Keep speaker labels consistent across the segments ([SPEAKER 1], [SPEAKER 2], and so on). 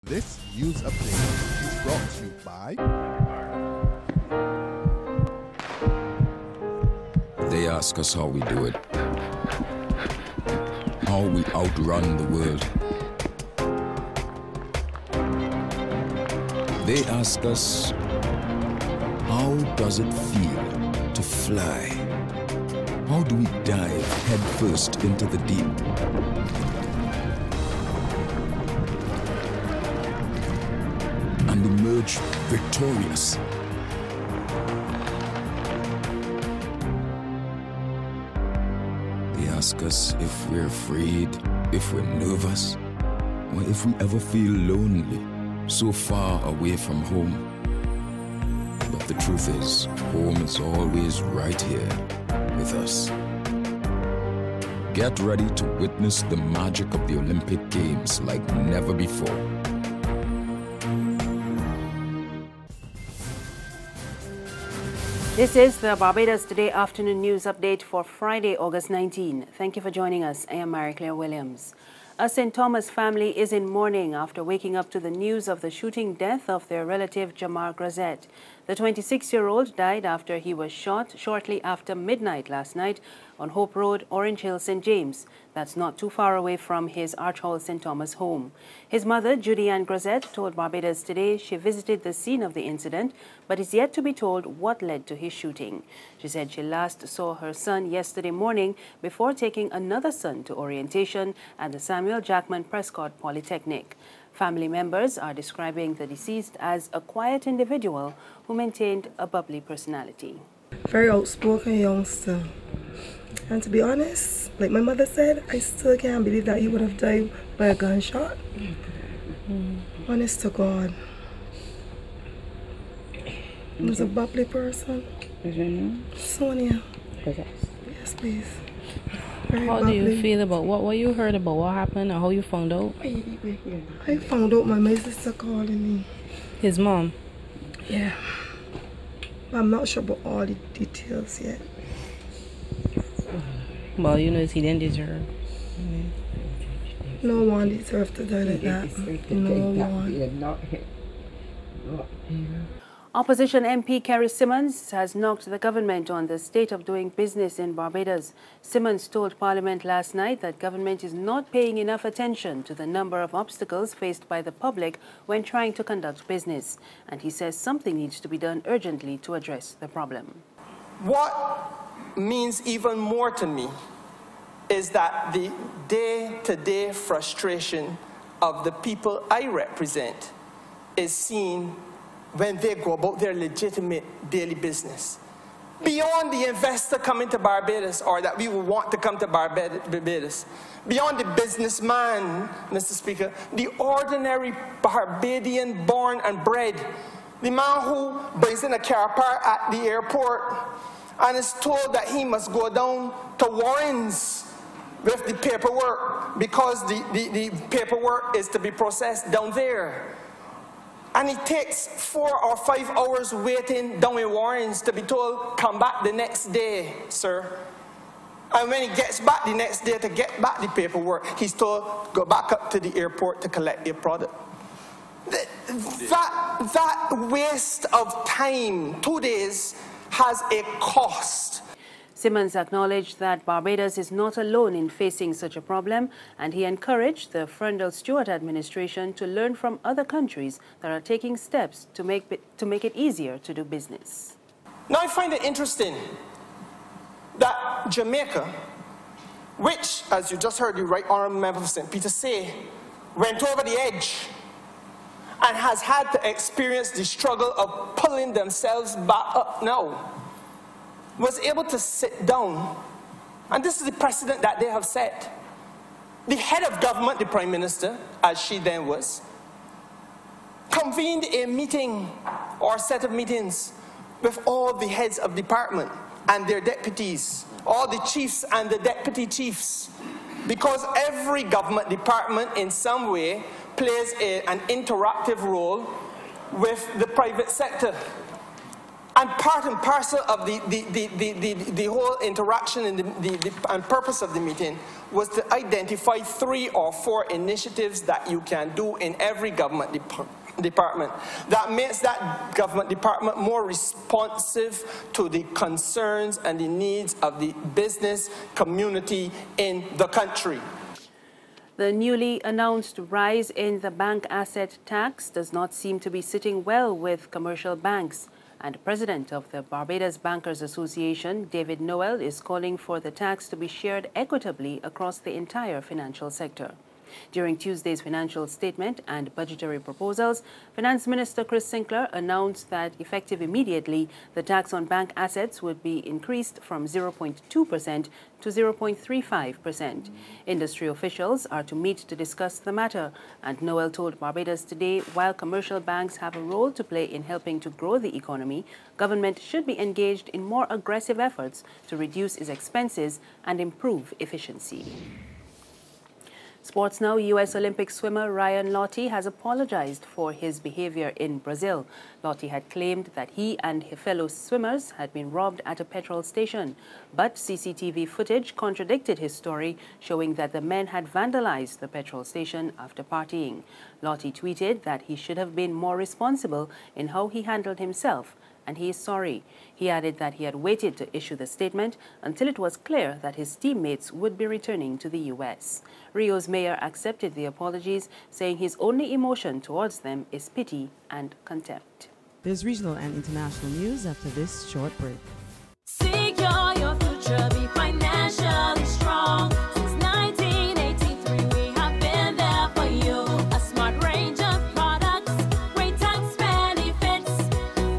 [SPEAKER 1] This news update is brought to you by...
[SPEAKER 2] They ask us how we do it, how we outrun the world. They ask us, how does it feel to fly? How do we dive headfirst into the deep? And emerge victorious. They ask us if we're afraid, if we're nervous, or if we ever feel lonely, so far away from home. But the truth is, home is always right here with us. Get ready to witness the magic of the Olympic Games like never before.
[SPEAKER 3] This is the Barbados Today afternoon news update for Friday, August 19. Thank you for joining us. I am Mary Claire Williams. A St. Thomas family is in mourning after waking up to the news of the shooting death of their relative Jamar Grazette. The 26-year-old died after he was shot shortly after midnight last night on Hope Road, Orange Hill, St. James. That's not too far away from his Arch Hall St. Thomas home. His mother, Judy Ann Grazette, told Barbados Today she visited the scene of the incident, but is yet to be told what led to his shooting. She said she last saw her son yesterday morning before taking another son to orientation at the Samuel Jackman Prescott Polytechnic. Family members are describing the deceased as a quiet individual who maintained a bubbly personality.
[SPEAKER 4] Very outspoken youngster. And to be honest, like my mother said, I still can't believe that he would have died by a gunshot. Honest to God. He was a bubbly person.
[SPEAKER 5] Is your name?
[SPEAKER 4] Sonia. Yes, please. Very
[SPEAKER 5] How
[SPEAKER 4] bubbly.
[SPEAKER 5] do you feel about what you heard about what happened or how you found out?
[SPEAKER 4] I found out my sister calling me.
[SPEAKER 5] His mom?
[SPEAKER 4] Yeah. But I'm not sure about all the details yet.
[SPEAKER 5] Well, you know, he didn't deserve.
[SPEAKER 4] No one deserves to die like that. No one.
[SPEAKER 3] Opposition MP Kerrie Symmonds has knocked the government on the state of doing business in Barbados. Symmonds told Parliament last night that government is not paying enough attention to the number of obstacles faced by the public when trying to conduct business. And he says something needs to be done urgently to address the problem.
[SPEAKER 6] What means even more to me is that the day-to-day frustration of the people I represent is seen when they go about their legitimate daily business. Beyond the investor coming to Barbados, or that we would want to come to Barbados, beyond the businessman, Mr. Speaker, the ordinary Barbadian born and bred, the man who brings in a car park at the airport and is told that he must go down to Warren's with the paperwork because the paperwork is to be processed down there. And it takes 4 or 5 hours waiting down in Warren's to be told, come back the next day, sir. And when he gets back the next day to get back the paperwork, he's told, go back up to the airport to collect your product. That waste of time, 2 days, has a cost.
[SPEAKER 3] Symmonds acknowledged that Barbados is not alone in facing such a problem, and he encouraged the Frundle Stewart administration to learn from other countries that are taking steps to make it easier to do business.
[SPEAKER 6] Now I find it interesting that Jamaica, which, as you just heard the Right Honourable Member for St. Peter say, went over the edge and has had to experience the struggle of pulling themselves back up now, was able to sit down, and this is the precedent that they have set. The head of government, the Prime Minister, as she then was, convened a meeting or a set of meetings with all the heads of department and their deputies, all the chiefs and the deputy chiefs, because every government department in some way plays an interactive role with the private sector. And part and parcel of the whole interaction and purpose of the meeting was to identify 3 or 4 initiatives that you can do in every government department that makes that government department more responsive to the concerns and the needs of the business community in the country.
[SPEAKER 3] The newly announced rise in the bank asset tax does not seem to be sitting well with commercial banks. And President of the Barbados Bankers Association, David Noel, is calling for the tax to be shared equitably across the entire financial sector. During Tuesday's financial statement and budgetary proposals, Finance Minister Chris Sinclair announced that effective immediately, the tax on bank assets would be increased from 0.2% to 0.35%. Industry officials are to meet to discuss the matter, and Noel told Barbados Today while commercial banks have a role to play in helping to grow the economy, government should be engaged in more aggressive efforts to reduce its expenses and improve efficiency. Sports now, U.S. Olympic swimmer Ryan Lochte has apologized for his behavior in Brazil. Lochte had claimed that he and his fellow swimmers had been robbed at a petrol station. But CCTV footage contradicted his story, showing that the men had vandalized the petrol station after partying. Lochte tweeted that he should have been more responsible in how he handled himself, and he is sorry. He added that he had waited to issue the statement until it was clear that his teammates would be returning to the U.S. Rio's mayor accepted the apologies, saying his only emotion towards them is pity and contempt.
[SPEAKER 7] There's regional and international news after this short break.
[SPEAKER 8] Secure your future, be financially strong. Since 1983, we have been there for you. A smart range of products, great tax benefits.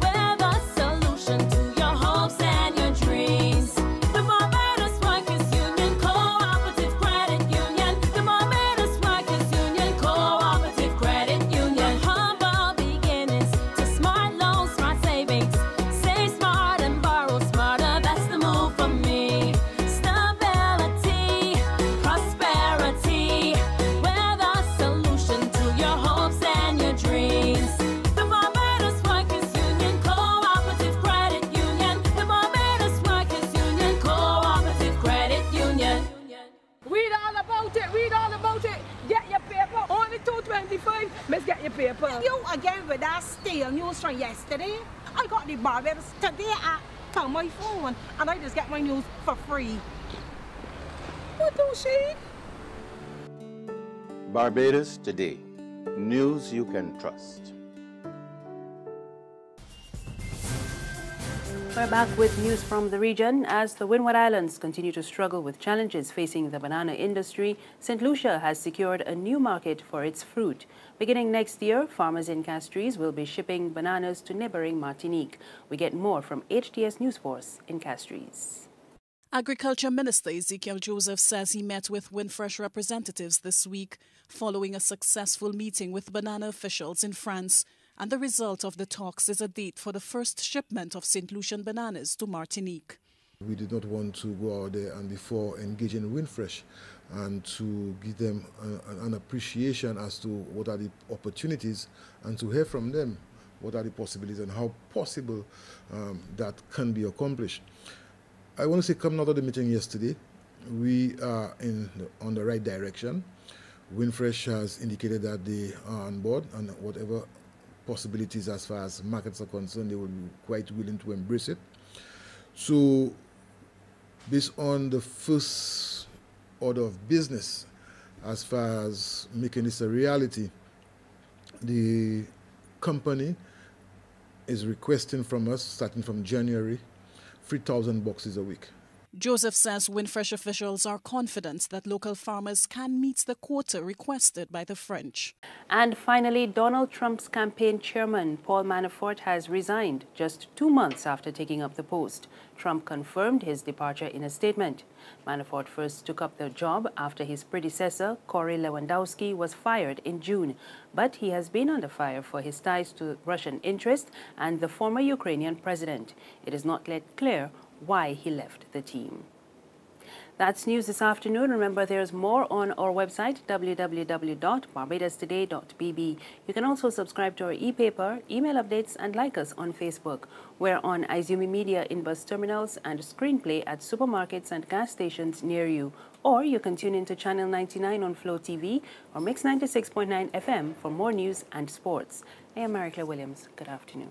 [SPEAKER 8] We're the solution to your hopes and your dreams. The Barbados Workers Union Cooperative Credit Union. The Barbados Workers Union Cooperative Credit Union. Humble beginnings to smart loans, smart savings. Save smart and borrow smarter. That's the move for me. Stability, prosperity. We're the solution to your hopes and your dreams. The Barbados Workers Union Cooperative Credit Union. The Barbados Workers Union Cooperative Credit Union.
[SPEAKER 9] Read all about it, read all about it. Get your paper. Only $2.25. Let's get your paper.
[SPEAKER 10] You again with that stale news from yesterday. I got the Barbados Today app on my phone and I just get my news for free.
[SPEAKER 9] What do she?
[SPEAKER 11] Barbados Today. News you can trust.
[SPEAKER 3] We're back with news from the region. As the Windward Islands continue to struggle with challenges facing the banana industry, St. Lucia has secured a new market for its fruit. Beginning next year, farmers in Castries will be shipping bananas to neighboring Martinique. We get more from HTS News Force in Castries.
[SPEAKER 12] Agriculture Minister Ezekiel Joseph says he met with Windfresh representatives this week following a successful meeting with banana officials in France. And the result of the talks is a date for the first shipment of St. Lucian bananas to Martinique.
[SPEAKER 13] We did not want to go out there and before engaging Windfresh and to give them an appreciation as to what are the opportunities and to hear from them what are the possibilities and how possible that can be accomplished. I want to say, coming out of the meeting yesterday, we are on the right direction. Windfresh has indicated that they are on board and whatever possibilities as far as markets are concerned, they will be quite willing to embrace it. So, based on the first order of business, as far as making this a reality, the company is requesting from us, starting from January, 3,000 boxes a week.
[SPEAKER 12] Joseph says Windfresh officials are confident that local farmers can meet the quota requested by the French.
[SPEAKER 3] And finally, Donald Trump's campaign chairman, Paul Manafort, has resigned just 2 months after taking up the post. Trump confirmed his departure in a statement. Manafort first took up the job after his predecessor, Corey Lewandowski, was fired in June. But he has been under fire for his ties to Russian interests and the former Ukrainian president. It is not yet clear why he left the team. That's news this afternoon. Remember, there's more on our website, www.barbadostoday.bb. You can also subscribe to our e-paper, email updates, and like us on Facebook. We're on Izumi Media in bus terminals and Screenplay at supermarkets and gas stations near you. Or you can tune into Channel 99 on Flow TV or Mix 96.9 FM for more news and sports. I am Mary Claire Williams. Good afternoon.